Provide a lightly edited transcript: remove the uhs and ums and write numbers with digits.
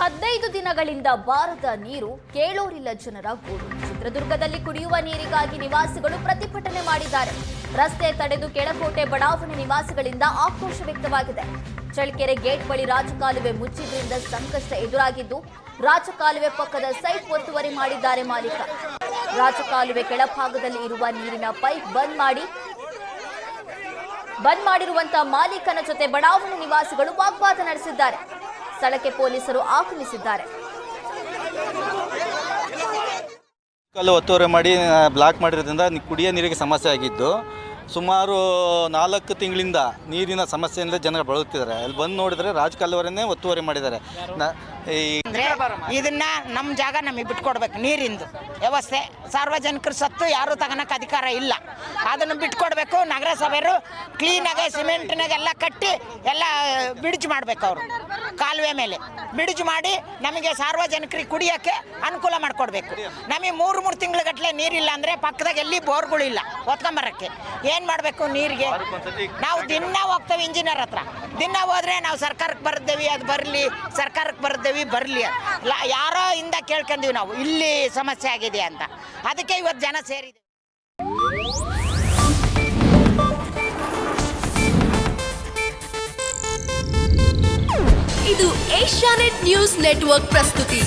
15 ದಿನಗಳಿಂದ ಬಾರದ ನೀರು ಕೇಳೋರಿಲ್ಲ ಜನರ ಗೋಳು. ಚಿತ್ರದುರ್ಗದಲ್ಲಿ ಕುಡಿಯುವ ನೀರಿಗಾಗಿ ನಿವಾಸಿಗಳು ಪ್ರತಿಭಟನೆ ಮಾಡಿದ್ದಾರೆ. ರಸ್ತೆ ತಡೆದು ಕೆಳಕೋಟೆ ಬಡಾವಣೆ ನಿವಾಸಿಗಳಿಂದ ಆಕ್ರೋಶ ವ್ಯಕ್ತವಾಗಿದೆ. ಚಳ್ಳಕೆರೆ ಗೇಟ್ ಬಳಿ ರಾಜಕಾಲುವೆ ಮುಚ್ಚಿದ್ರಿಂದ ಸಂಕಷ್ಟ ಎದುರಾಗಿದ್ದು, ರಾಜಕಾಲುವೆ ಪಕ್ಕದ ಸೈಟ್ ಒತ್ತುವರಿ ಮಾಡಿದ್ದಾರೆ ಮಾಲೀಕ. ರಾಜಕಾಲುವೆ ಕೆಳಭಾಗದಲ್ಲಿ ಇರುವ ನೀರಿನ ಪೈಪ್ ಬಂದ್ ಮಾಡಿರುವಂತಹ ಮಾಲೀಕನ ಜೊತೆ ಬಡಾವಣೆ ನಿವಾಸಿಗಳು ವಾಗ್ವಾದ ನಡೆಸಿದ್ದಾರೆ. ಸ್ಥಳಕ್ಕೆ ಪೊಲೀಸರು ಆಗಮಿಸಿದ್ದಾರೆ. ಕಲ್ಲು ಒತ್ತುವರಿ ಮಾಡಿ ಬ್ಲಾಕ್ ಮಾಡಿರೋದ್ರಿಂದ ಕುಡಿಯೋ ನೀರಿಗೆ ಸಮಸ್ಯೆ ಆಗಿದ್ದು, ಸುಮಾರು 4 ತಿಂಗಳಿಂದ ನೀರಿನ ಸಮಸ್ಯೆಯಿಂದ ಜನ ಬಳಲುತ್ತಿದ್ದಾರೆ. ಅಲ್ಲಿ ಬಂದು ನೋಡಿದ್ರೆ ರಾಜಕಾಲುವೆನೇ ಒತ್ತುವರಿ ಮಾಡಿದ್ದಾರೆ. ಅಂದರೆ ಇದನ್ನ ನಮ್ಮ ಜಾಗ ನಮಗೆ ಬಿಟ್ಕೊಡ್ಬೇಕು. ನೀರಿಂದು ವ್ಯವಸ್ಥೆ ಸಾರ್ವಜನಿಕರು ಸತ್ತು ಯಾರು ತಗೊಳಕ್ಕೆ ಅಧಿಕಾರ ಇಲ್ಲ. ಅದನ್ನು ಬಿಟ್ಕೊಡ್ಬೇಕು. ನಗರಸಭೆಯವರು ಕ್ಲೀನಾಗೆ ಸಿಮೆಂಟ್ನಾಗೆಲ್ಲ ಕಟ್ಟಿ ಎಲ್ಲ ಬಿಡ್ಜ್ ಮಾಡಬೇಕು. ಅವರು ಕಾಲುವೆ ಮೇಲೆ ಬಿಡ್ಜ್ ಮಾಡಿ ನಮಗೆ ಸಾರ್ವಜನಿಕರಿಗೆ ಕುಡಿಯೋಕ್ಕೆ ಅನುಕೂಲ ಮಾಡಿಕೊಡ್ಬೇಕು. ನಮಗೆ 3 ತಿಂಗಳ ನೀರಿಲ್ಲ ಅಂದರೆ ಪಕ್ಕದಾಗ ಎಲ್ಲಿ ಬೋರ್ಗಳಿಲ್ಲ ಹೊತ್ಕೊಂಬರಕ್ಕೆ. ಏನು ಮಾಡಬೇಕು ನೀರಿಗೆ? ನಾವು ದಿನ ಹೋಗ್ತೇವೆ ಇಂಜಿನಿಯರ್ ಹತ್ರ. ದಿನ ಹೋದ್ರೆ ನಾವು ಸರ್ಕಾರಕ್ಕೆ ಬರ್ದೇವಿ, ಅದು ಬರಲಿ, ಸರ್ಕಾರಕ್ಕೆ ಬರ್ದೇವಿ ಬರಲಿ, ಯಾರೋ ಇಂದ ಕೇಳ್ಕೊಂತೀವಿ ನಾವು ಇಲ್ಲಿ ಸಮಸ್ಯೆ ಆಗಿದೆ ಅಂತ. ಅದಕ್ಕೆ ಇವತ್ತು ಜನ ಸೇರಿದೆ. ಇದು ಏಷ್ಯಾನೆಟ್ ನ್ಯೂಸ್ ನೆಟ್ವರ್ಕ್ ಪ್ರಸ್ತುತಿ.